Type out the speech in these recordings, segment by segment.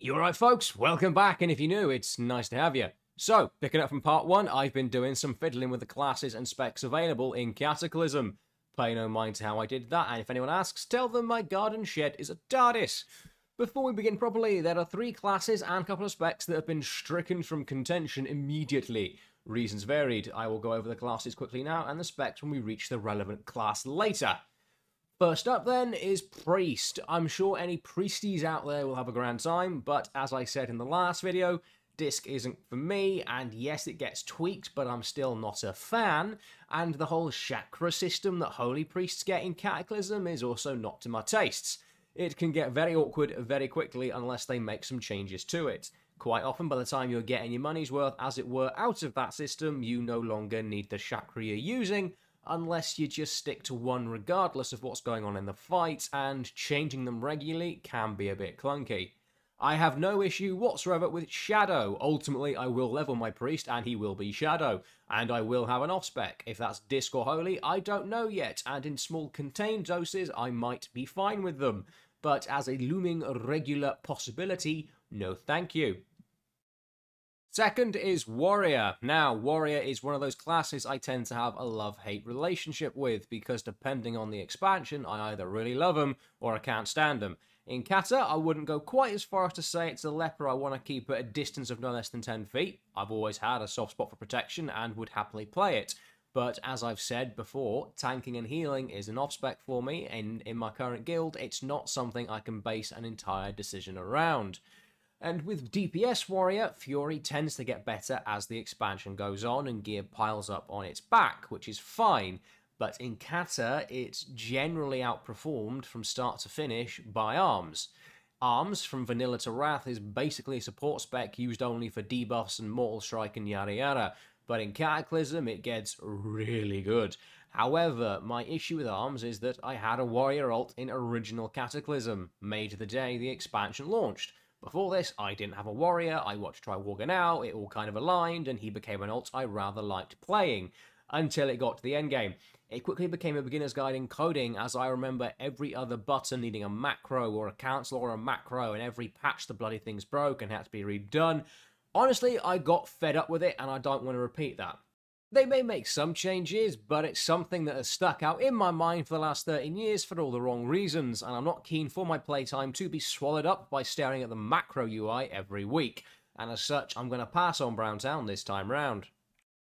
You alright folks? Welcome back, and if you're new, it's nice to have you. So, picking up from part 1, I've been doing some fiddling with the classes and specs available in Cataclysm. Pay no mind to how I did that, and if anyone asks, tell them my garden shed is a TARDIS. Before we begin properly, there are 3 classes and a couple of specs that have been stricken from contention immediately. Reasons varied. I will go over the classes quickly now, and the specs when we reach the relevant class later. First up then is Priest. I'm sure any priesties out there will have a grand time, but as I said in the last video, Disc isn't for me, and yes, it gets tweaked, but I'm still not a fan, and the whole chakra system that holy priests get in Cataclysm is also not to my tastes. It can get very awkward very quickly unless they make some changes to it. Quite often, by the time you're getting your money's worth, as it were, out of that system, you no longer need the chakra you're using, unless you just stick to one regardless of what's going on in the fight, and changing them regularly can be a bit clunky. I have no issue whatsoever with Shadow. Ultimately, I will level my priest and he will be Shadow, and I will have an off-spec. If that's Disc or Holy, I don't know yet, and in small contained doses, I might be fine with them. But as a looming regular possibility, no thank you. Second is Warrior. Now, Warrior is one of those classes I tend to have a love-hate relationship with, because depending on the expansion, I either really love them or I can't stand them. In Kata, I wouldn't go quite as far as to say it's a leper I want to keep at a distance of no less than 10 feet. I've always had a soft spot for protection and would happily play it. But as I've said before, tanking and healing is an off-spec for me, and in my current guild, it's not something I can base an entire decision around. And with DPS Warrior, Fury tends to get better as the expansion goes on and gear piles up on its back, which is fine, but in Kata, it's generally outperformed from start to finish by Arms. Arms, from Vanilla to Wrath, is basically a support spec used only for debuffs and Mortal Strike and yada yada, but in Cataclysm it gets really good. However, my issue with Arms is that I had a Warrior ult in original Cataclysm, made the day the expansion launched. Before this, I didn't have a Warrior, I watched Triworga Now, it all kind of aligned, and he became an ult I rather liked playing, until it got to the endgame. It quickly became a beginner's guide in coding, as I remember every other button needing a macro, or a cancel, or a macro, and every patch the bloody thing's broke and had to be redone. Honestly, I got fed up with it, and I don't want to repeat that. They may make some changes, but it's something that has stuck out in my mind for the last 13 years for all the wrong reasons, and I'm not keen for my playtime to be swallowed up by staring at the macro UI every week, and as such, I'm going to pass on Browntown this time round.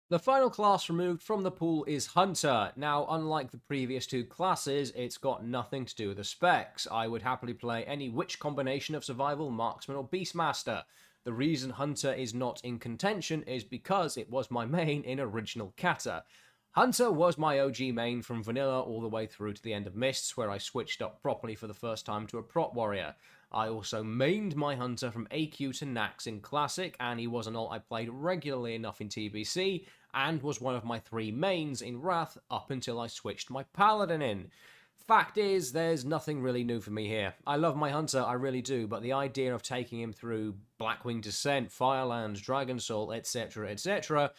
The final class removed from the pool is Hunter. Now, unlike the previous 2 classes, it's got nothing to do with the specs. I would happily play any witch combination of Survival, Marksman, or Beastmaster. The reason Hunter is not in contention is because it was my main in original Kata. Hunter was my OG main from Vanilla all the way through to the end of Mists, where I switched up properly for the first time to a prot warrior. I also mained my Hunter from AQ to Nax in Classic, and he was an ult I played regularly enough in TBC, and was one of my 3 mains in Wrath up until I switched my Paladin in. Fact is, there's nothing really new for me here. I love my Hunter, I really do, but the idea of taking him through Blackwing Descent, Firelands, Dragon Soul, etc, etc,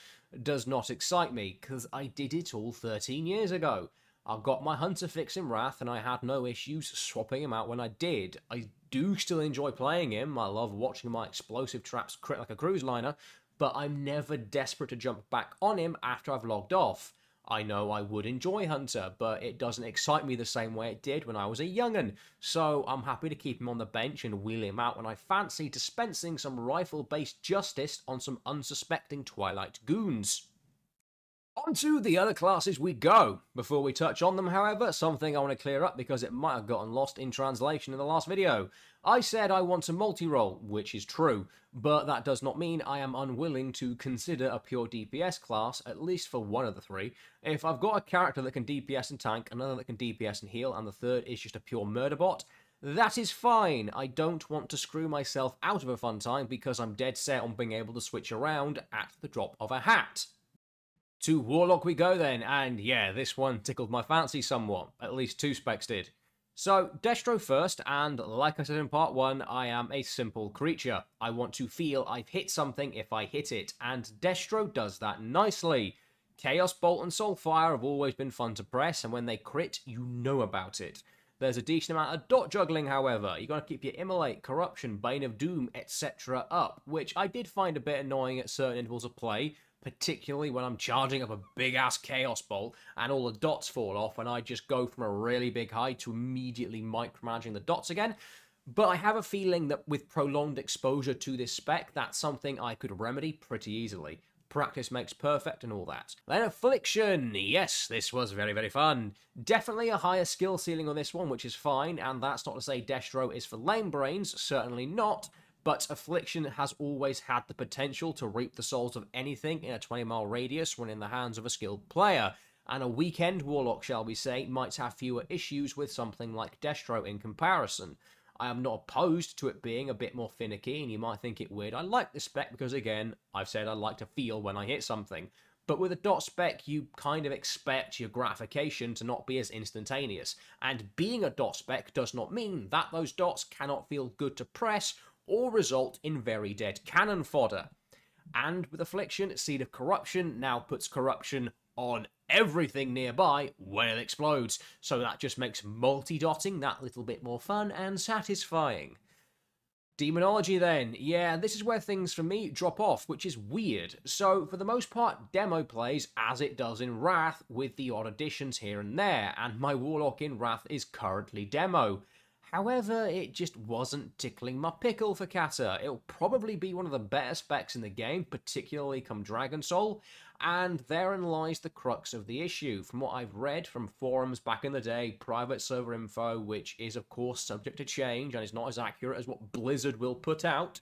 does not excite me, because I did it all 13 years ago. I got my Hunter fix in Wrath, and I had no issues swapping him out when I did. I do still enjoy playing him, I love watching my explosive traps crit like a cruise liner, but I'm never desperate to jump back on him after I've logged off. I know I would enjoy Hunter, but it doesn't excite me the same way it did when I was a young'un, so I'm happy to keep him on the bench and wheel him out when I fancy dispensing some rifle-based justice on some unsuspecting Twilight goons. On to the other classes we go. Before we touch on them, however, something I want to clear up because it might have gotten lost in translation in the last video. I said I want to multi-roll, which is true, but that does not mean I am unwilling to consider a pure DPS class, at least for one of the 3. If I've got a character that can DPS and tank, another that can DPS and heal, and the third is just a pure murder bot, that is fine. I don't want to screw myself out of a fun time because I'm dead set on being able to switch around at the drop of a hat. To Warlock we go then, and yeah, this one tickled my fancy somewhat, at least 2 specs did. So, Destro first, and like I said in part 1, I am a simple creature. I want to feel I've hit something if I hit it, and Destro does that nicely. Chaos Bolt and Soulfire have always been fun to press, and when they crit, you know about it. There's a decent amount of dot juggling, however. You've got to keep your Immolate, Corruption, Bane of Doom, etc. up, which I did find a bit annoying at certain intervals of play, particularly when I'm charging up a big-ass Chaos Bolt and all the dots fall off and I just go from a really big height to immediately micromanaging the dots again. But I have a feeling that with prolonged exposure to this spec, that's something I could remedy pretty easily. Practice makes perfect and all that. Then Affliction! Yes, this was very, very fun. Definitely a higher skill ceiling on this one, which is fine, and that's not to say Destro is for lame brains, certainly not, but Affliction has always had the potential to reap the souls of anything in a 20-mile radius when in the hands of a skilled player, and a weekend Warlock, shall we say, might have fewer issues with something like Destro in comparison. I am not opposed to it being a bit more finicky, and you might think it weird. I like this spec because, again, I've said I like to feel when I hit something. But with a dot spec, you kind of expect your gratification to not be as instantaneous. And being a dot spec does not mean that those dots cannot feel good to press or result in very dead cannon fodder. And with Affliction, Seed of Corruption now puts Corruption on everything nearby when it explodes, so that just makes multi-dotting that little bit more fun and satisfying. Demonology then, yeah, this is where things for me drop off, which is weird. So for the most part, demo plays as it does in Wrath, with the odd additions here and there, and my Warlock in Wrath is currently demo. However, it just wasn't tickling my pickle for Cata. It'll probably be one of the better specs in the game, particularly come Dragon Soul, and therein lies the crux of the issue. From what I've read from forums back in the day, private server info, which is of course subject to change and is not as accurate as what Blizzard will put out,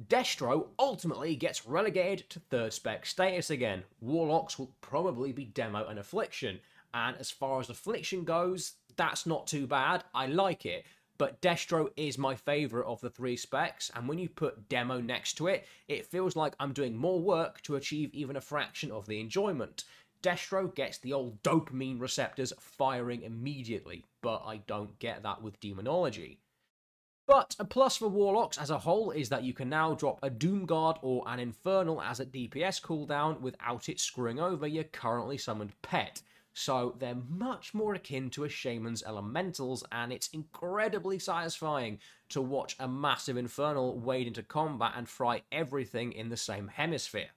Destro ultimately gets relegated to third spec status again. Warlocks will probably be demo and Affliction, and as far as Affliction goes, that's not too bad, I like it. But Destro is my favourite of the three specs, and when you put demo next to it, it feels like I'm doing more work to achieve even a fraction of the enjoyment. Destro gets the old dopamine receptors firing immediately, but I don't get that with Demonology. But a plus for Warlocks as a whole is that you can now drop a Doomguard or an Infernal as a DPS cooldown without it screwing over your currently summoned pet. So they're much more akin to a Shaman's Elementals, and it's incredibly satisfying to watch a massive Infernal wade into combat and fry everything in the same hemisphere.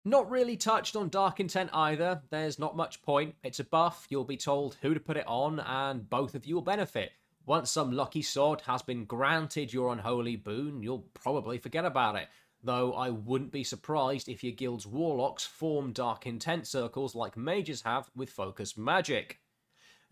Not really touched on Dark Intent either. There's not much point. It's a buff, you'll be told who to put it on, and both of you will benefit. Once some lucky sword has been granted your unholy boon, you'll probably forget about it. Though I wouldn't be surprised if your guild's warlocks form Dark Intent circles like mages have with focused magic.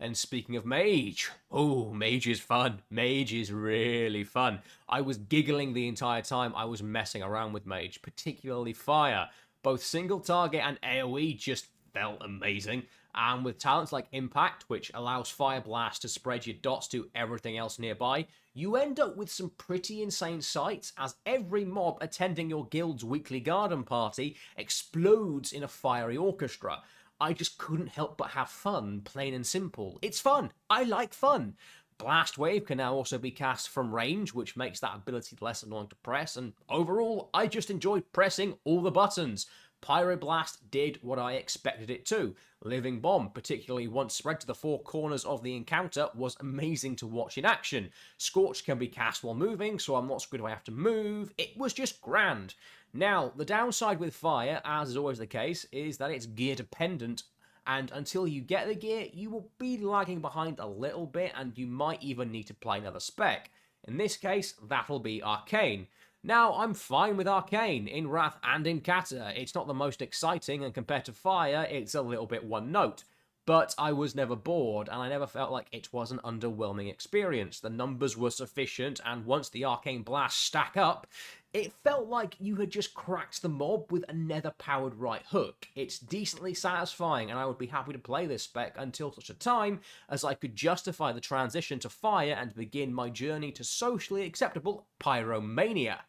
And speaking of mage, oh, mage is fun. Mage is really fun. I was giggling the entire time I was messing around with mage, particularly fire. Both single target and AoE just felt amazing. And with talents like Impact, which allows Fire Blast to spread your dots to everything else nearby, you end up with some pretty insane sights as every mob attending your guild's weekly garden party explodes in a fiery orchestra. I just couldn't help but have fun, plain and simple. It's fun. I like fun. Blast Wave can now also be cast from range, which makes that ability less annoying to press, and overall, I just enjoyed pressing all the buttons. Pyroblast did what I expected it to. Living Bomb, particularly once spread to the four corners of the encounter, was amazing to watch in action. Scorch can be cast while moving, so I'm not screwed if I have to move. It was just grand. Now, the downside with fire, as is always the case, is that it's gear dependent, and until you get the gear, you will be lagging behind a little bit, and you might even need to play another spec. In this case, that'll be Arcane. Now, I'm fine with Arcane, in Wrath and in Cata. It's not the most exciting, and compared to Fire, it's a little bit one note. But I was never bored, and I never felt like it was an underwhelming experience. The numbers were sufficient, and once the Arcane Blasts stack up, it felt like you had just cracked the mob with a nether-powered right hook. It's decently satisfying, and I would be happy to play this spec until such a time as I could justify the transition to Fire and begin my journey to socially acceptable Pyromania.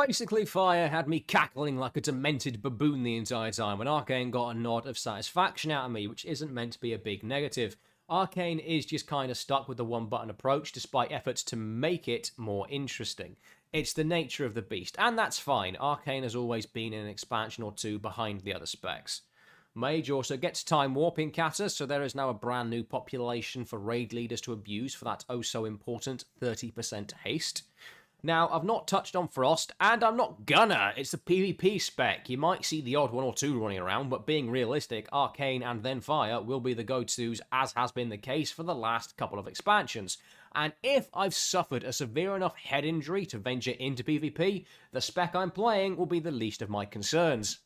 Basically, Fire had me cackling like a demented baboon the entire time, and Arcane got a nod of satisfaction out of me, which isn't meant to be a big negative. Arcane is just kind of stuck with the one-button approach, despite efforts to make it more interesting. It's the nature of the beast, and that's fine. Arcane has always been an expansion or two behind the other specs. Mage also gets time warp in Cata, so there is now a brand new population for raid leaders to abuse for that oh so important 30% haste. Now, I've not touched on Frost, and I'm not gonna. It's the PvP spec. You might see the odd one or two running around, but being realistic, Arcane and then Fire will be the go-tos, as has been the case for the last couple of expansions. And if I've suffered a severe enough head injury to venture into PvP, the spec I'm playing will be the least of my concerns.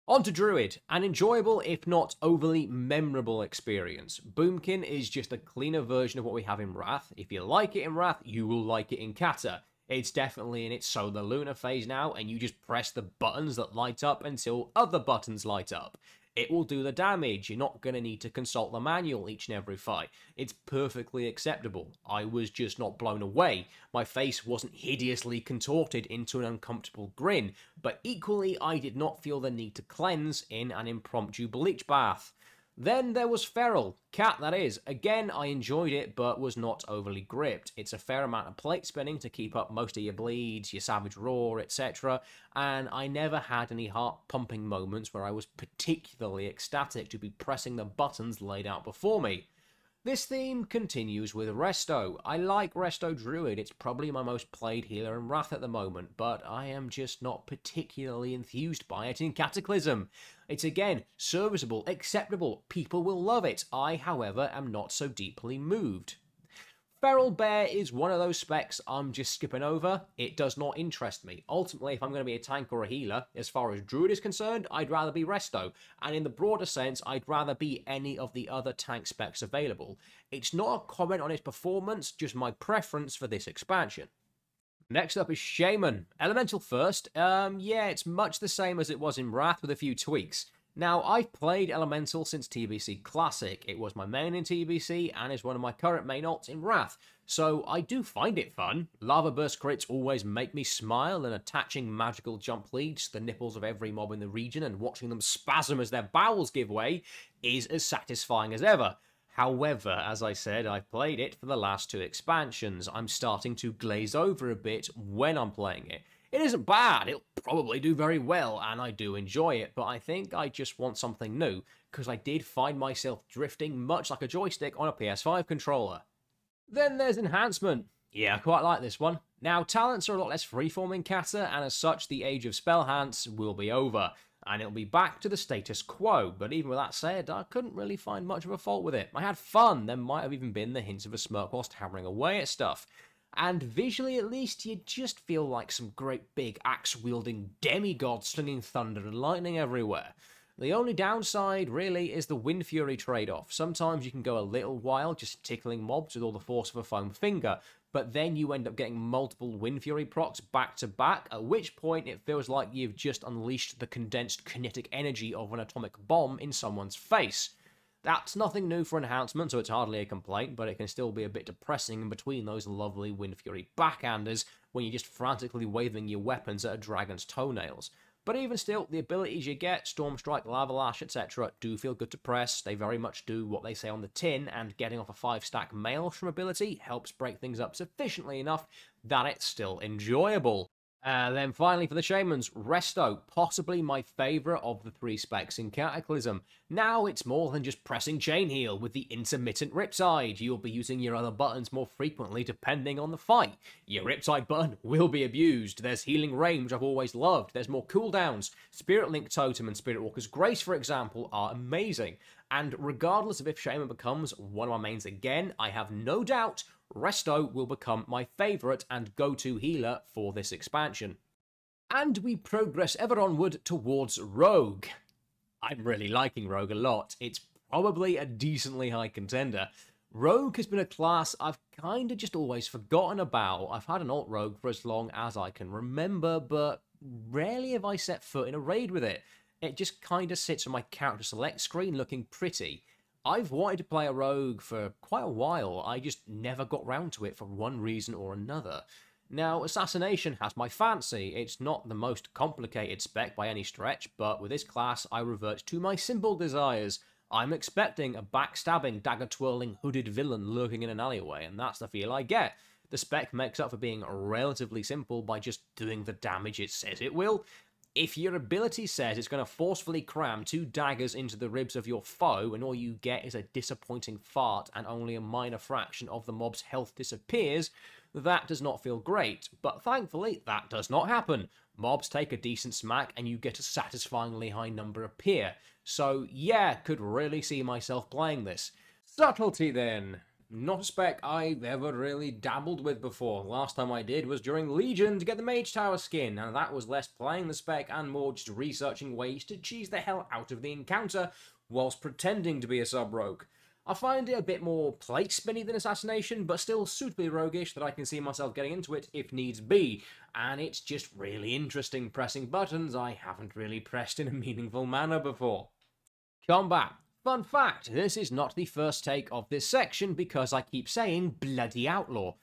On to Druid, an enjoyable if not overly memorable experience. Boomkin is just a cleaner version of what we have in Wrath. If you like it in Wrath, you will like it in Cata. It's definitely in its Solar Lunar phase now, and you just press the buttons that light up until other buttons light up. It will do the damage. You're not going to need to consult the manual each and every fight. It's perfectly acceptable. I was just not blown away. My face wasn't hideously contorted into an uncomfortable grin, but equally I did not feel the need to cleanse in an impromptu bleach bath. Then there was Feral, Cat that is. Again, I enjoyed it, but was not overly gripped. It's a fair amount of plate spinning to keep up most of your bleeds, your savage roar, etc. And I never had any heart-pumping moments where I was particularly ecstatic to be pressing the buttons laid out before me. This theme continues with Resto. I like Resto Druid, it's probably my most played healer in Wrath at the moment, but I am just not particularly enthused by it in Cataclysm. It's again, serviceable, acceptable, people will love it. I, however, am not so deeply moved. Feral Bear is one of those specs I'm just skipping over. It does not interest me. Ultimately, if I'm going to be a tank or a healer, as far as Druid is concerned, I'd rather be Resto. And in the broader sense, I'd rather be any of the other tank specs available. It's not a comment on its performance, just my preference for this expansion. Next up is Shaman. Elemental first. Yeah, it's much the same as it was in Wrath with a few tweaks. Now, I've played Elemental since TBC Classic. It was my main in TBC and is one of my current main alts in Wrath, so I do find it fun. Lava Burst crits always make me smile, and attaching magical jump leads to the nipples of every mob in the region and watching them spasm as their bowels give way is as satisfying as ever. However, as I said, I've played it for the last two expansions. I'm starting to glaze over a bit when I'm playing it. It isn't bad, it'll probably do very well, and I do enjoy it, but I think I just want something new, because I did find myself drifting much like a joystick on a PS5 controller. Then there's Enhancement. Yeah, I quite like this one. Now, talents are a lot less freeform in Cata, and as such, the age of Spellhance will be over, and it'll be back to the status quo, but even with that said, I couldn't really find much of a fault with it. I had fun, there might have even been the hints of a smirk whilst hammering away at stuff. And visually, at least, you just feel like some great big axe-wielding demigods slinging thunder and lightning everywhere. The only downside, really, is the Wind Fury trade-off. Sometimes you can go a little while just tickling mobs with all the force of a foam finger, but then you end up getting multiple Wind Fury procs back-to-back, at which point it feels like you've just unleashed the condensed kinetic energy of an atomic bomb in someone's face. That's nothing new for Enhancement, so it's hardly a complaint, but it can still be a bit depressing in between those lovely Wind Fury backhanders when you're just frantically waving your weapons at a dragon's toenails. But even still, the abilities you get, Storm Strike, Lava Lash, etc., do feel good to press. They very much do what they say on the tin, and getting off a 5-stack Maelstrom ability helps break things up sufficiently enough that it's still enjoyable. Then finally for the Shamans, Resto, possibly my favourite of the 3 specs in Cataclysm. Now it's more than just pressing Chain Heal with the intermittent Riptide. You'll be using your other buttons more frequently depending on the fight. Your Riptide button will be abused. There's Healing Rain, which I've always loved. There's more cooldowns. Spirit Link Totem and Spirit Walker's Grace, for example, are amazing. And regardless of if Shaman becomes one of my mains again, I have no doubt Resto will become my favourite and go-to healer for this expansion. And we progress ever onward towards Rogue. I'm really liking Rogue a lot. It's probably a decently high contender. Rogue has been a class I've kinda just always forgotten about. I've had an alt Rogue for as long as I can remember, but rarely have I set foot in a raid with it. It just kinda sits on my character select screen looking pretty. I've wanted to play a Rogue for quite a while, I just never got round to it for one reason or another. Now, Assassination has my fancy. It's not the most complicated spec by any stretch, but with this class I revert to my simple desires. I'm expecting a backstabbing, dagger-twirling, hooded villain lurking in an alleyway, and that's the feel I get. The spec makes up for being relatively simple by just doing the damage it says it will. If your ability says it's going to forcefully cram 2 daggers into the ribs of your foe and all you get is a disappointing fart and only a minor fraction of the mob's health disappears, that does not feel great, but thankfully that does not happen. Mobs take a decent smack and you get a satisfyingly high number appear. So yeah, could really see myself playing this. Subtlety then. Not a spec I've ever really dabbled with before. Last time I did was during Legion to get the Mage Tower skin, and that was less playing the spec and more just researching ways to cheese the hell out of the encounter whilst pretending to be a sub-rogue. I find it a bit more plate spinny than Assassination, but still suitably roguish that I can see myself getting into it if needs be, and it's just really interesting pressing buttons I haven't really pressed in a meaningful manner before. Combat. Fun fact, this is not the first take of this section because I keep saying bloody outlaw.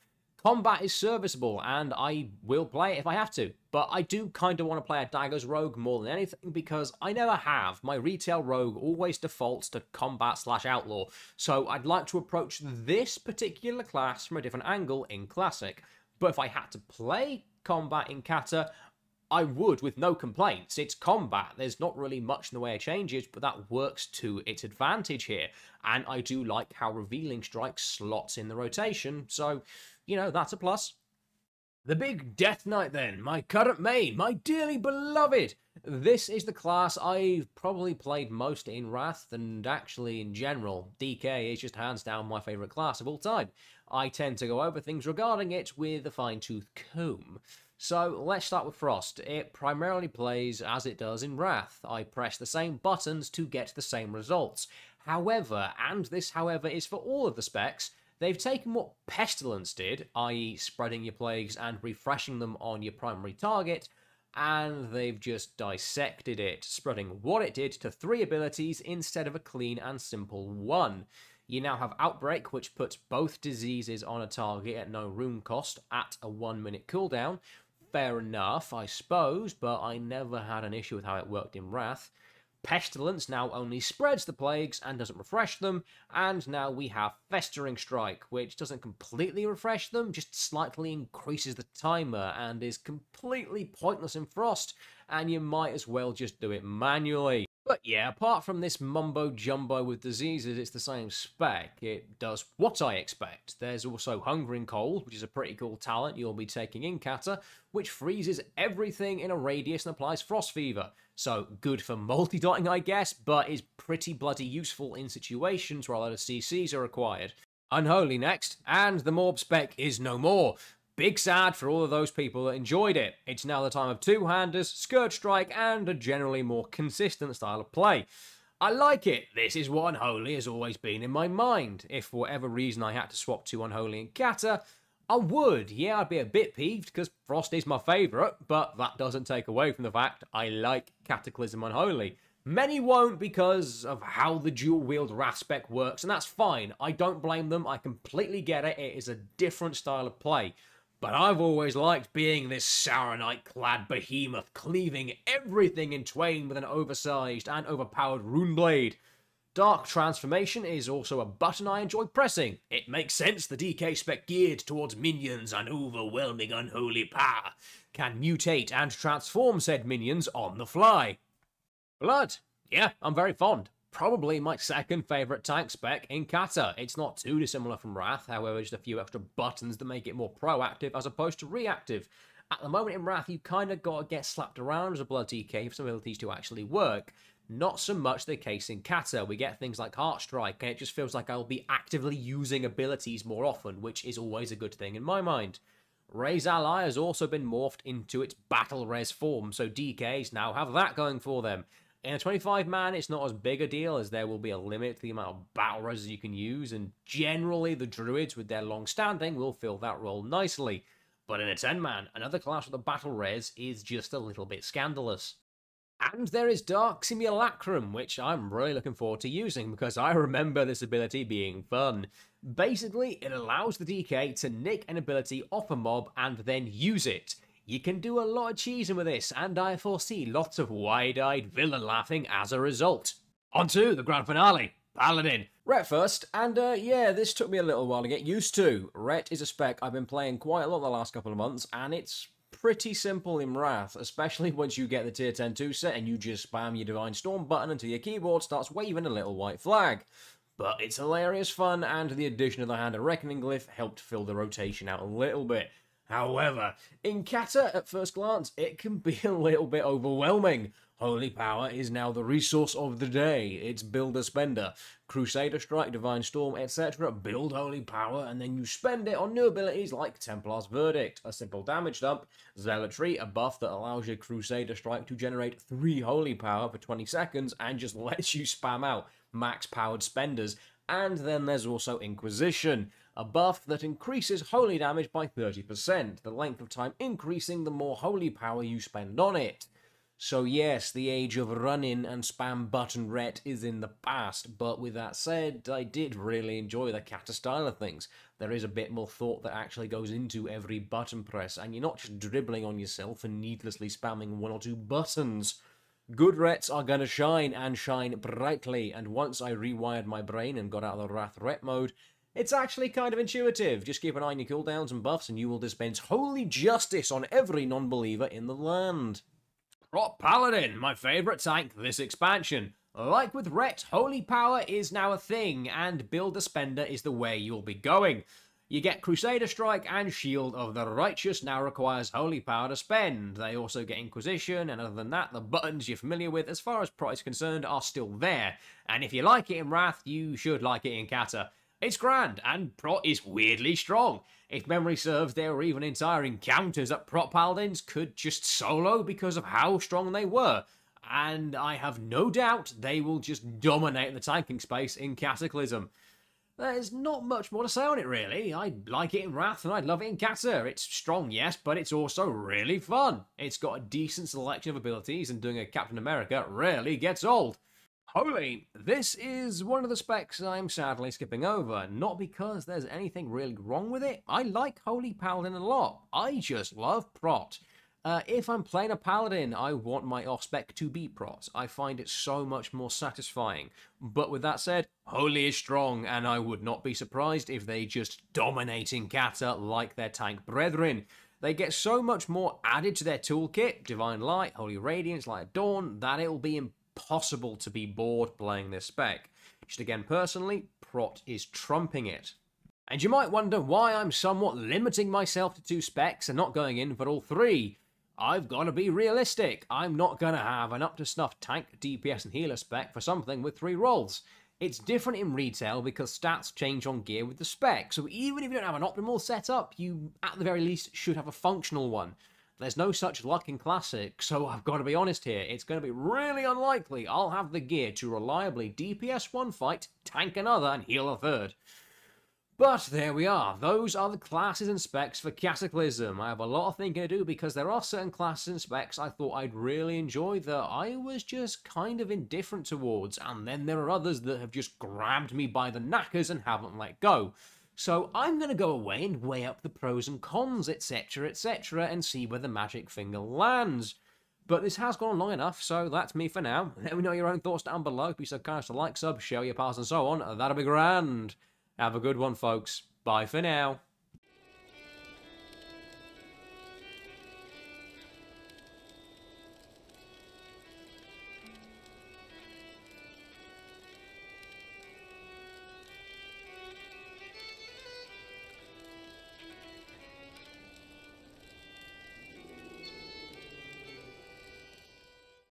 Combat is serviceable and I will play it if I have to, but I do kind of want to play a daggers rogue more than anything because I never have. My retail rogue always defaults to combat/outlaw, so I'd like to approach this particular class from a different angle in Classic. But if I had to play combat in Cata, I would with no complaints. It's combat. There's not really much in the way of changes, but that works to its advantage here. And I do like how Revealing Strike slots in the rotation, so, you know, that's a plus. The big Death Knight then, my current main, my dearly beloved. This is the class I've probably played most in Wrath, and actually in general. DK is just hands down my favourite class of all time. I tend to go over things regarding it with a fine-tooth comb. So let's start with Frost. It primarily plays as it does in Wrath. I press the same buttons to get the same results. However, and this however is for all of the specs, they've taken what Pestilence did, i.e. spreading your plagues and refreshing them on your primary target, and they've just dissected it, spreading what it did to 3 abilities instead of a clean and simple 1. You now have Outbreak, which puts both diseases on a target at no rune cost at a 1-minute cooldown. Fair enough, I suppose, but I never had an issue with how it worked in Wrath. Pestilence now only spreads the plagues and doesn't refresh them, and now we have Festering Strike, which doesn't completely refresh them, just slightly increases the timer and is completely pointless in Frost, and you might as well just do it manually. But yeah, apart from this mumbo-jumbo with diseases, it's the same spec. It does what I expect. There's also Hungering Cold, which is a pretty cool talent you'll be taking in Cata, which freezes everything in a radius and applies Frost Fever. So good for multi-dotting, I guess, but is pretty bloody useful in situations where a lot of CCs are required. Unholy next, and the Morb spec is no more. Big sad for all of those people that enjoyed it. It's now the time of two-handers, Scourge Strike, and a generally more consistent style of play. I like it. This is what Unholy has always been in my mind. If for whatever reason I had to swap to Unholy and Cata, I would. Yeah, I'd be a bit peeved because Frost is my favourite, but that doesn't take away from the fact I like Cataclysm Unholy. Many won't because of how the dual-wield Wrath spec works, and that's fine. I don't blame them. I completely get it. It is a different style of play. But I've always liked being this Sauronite-clad behemoth, cleaving everything in twain with an oversized and overpowered rune blade. Dark Transformation is also a button I enjoy pressing. It makes sense the DK spec geared towards minions and overwhelming unholy power can mutate and transform said minions on the fly. Blood. Yeah, I'm very fond. Probably my second favourite tank spec in Cata. It's not too dissimilar from Wrath, however just a few extra buttons that make it more proactive as opposed to reactive. At the moment in Wrath you kinda gotta get slapped around as a Blood DK for some abilities to actually work. Not so much the case in Cata. We get things like Heart Strike and it just feels like I'll be actively using abilities more often, which is always a good thing in my mind. Ray's ally has also been morphed into its Battle Res form, so DKs now have that going for them. In a 25-man, it's not as big a deal as there will be a limit to the amount of battle res you can use, and generally the druids with their long standing will fill that role nicely. But in a 10-man, another class with a battle res is just a little bit scandalous. And there is Dark Simulacrum, which I'm really looking forward to using because I remember this ability being fun. Basically, it allows the DK to nick an ability off a mob and then use it. You can do a lot of cheesing with this, and I foresee lots of wide-eyed villain laughing as a result. On to the grand finale, Paladin. Ret first, and yeah, this took me a little while to get used to. Ret is a spec I've been playing quite a lot the last couple of months, and it's pretty simple in Wrath, especially once you get the tier 10-2 set and you just spam your Divine Storm button until your keyboard starts waving a little white flag. But it's hilarious fun, and the addition of the Hand of Reckoning glyph helped fill the rotation out a little bit. However, in Cata, at first glance, it can be a little bit overwhelming. Holy Power is now the resource of the day. It's Builder Spender. Crusader Strike, Divine Storm, etc. Build Holy Power, and then you spend it on new abilities like Templar's Verdict, a simple damage dump, Zealotry, a buff that allows your Crusader Strike to generate 3 Holy Power for 20 seconds and just lets you spam out max-powered spenders. And then there's also Inquisition, a buff that increases holy damage by 30%, the length of time increasing the more holy power you spend on it. So yes, the age of run-in and spam button ret is in the past, but with that said, I did really enjoy the Cata style of things. There is a bit more thought that actually goes into every button press, and you're not just dribbling on yourself and needlessly spamming 1 or 2 buttons. Good rets are gonna shine, and shine brightly, and once I rewired my brain and got out of the Wrath ret mode, it's actually kind of intuitive. Just keep an eye on your cooldowns and buffs and you will dispense holy justice on every non-believer in the land. Prot Paladin, my favourite tank this expansion. Like with Ret, Holy Power is now a thing, and Builder Spender is the way you'll be going. You get Crusader Strike, and Shield of the Righteous now requires Holy Power to spend. They also get Inquisition, and other than that, the buttons you're familiar with as far as Prot is concerned are still there. And if you like it in Wrath, you should like it in Cata. It's grand, and Prot is weirdly strong. If memory serves, there were even entire encounters that Prot Paladins could just solo because of how strong they were. And I have no doubt they will just dominate the tanking space in Cataclysm. There's not much more to say on it, really. I like it in Wrath and I love it in Cata. It's strong, yes, but it's also really fun. It's got a decent selection of abilities, and doing a Captain America rarely gets old. Holy, this is one of the specs I'm sadly skipping over, not because there's anything really wrong with it. I like Holy Paladin a lot. I just love Prot. If I'm playing a Paladin, I want my off-spec to be Prot. I find it so much more satisfying. But with that said, Holy is strong, and I would not be surprised if they just dominate in Cata like their tank brethren. They get so much more added to their toolkit, Divine Light, Holy Radiance, Light of Dawn, that it'll be impossible to be bored playing this spec. Just again, personally, Prot is trumping it. And you might wonder why I'm somewhat limiting myself to 2 specs and not going in for all 3. I've got to be realistic. I'm not going to have an up-to-snuff tank, DPS and healer spec for something with 3 roles. It's different in retail because stats change on gear with the spec, so even if you don't have an optimal setup, you at the very least should have a functional one. There's no such luck in Classic, so I've got to be honest here, it's going to be really unlikely I'll have the gear to reliably DPS 1 fight, tank another, and heal a 3rd. But there we are, those are the classes and specs for Cataclysm. I have a lot of thinking to do because there are certain classes and specs I thought I'd really enjoy that I was just kind of indifferent towards, and then there are others that have just grabbed me by the knackers and haven't let go. So I'm going to go away and weigh up the pros and cons, etc, etc, and see where the magic finger lands. But this has gone long enough, so that's me for now. Let me know your own thoughts down below. Be so kind as to like, sub, share your pals and so on. That'll be grand. Have a good one, folks. Bye for now.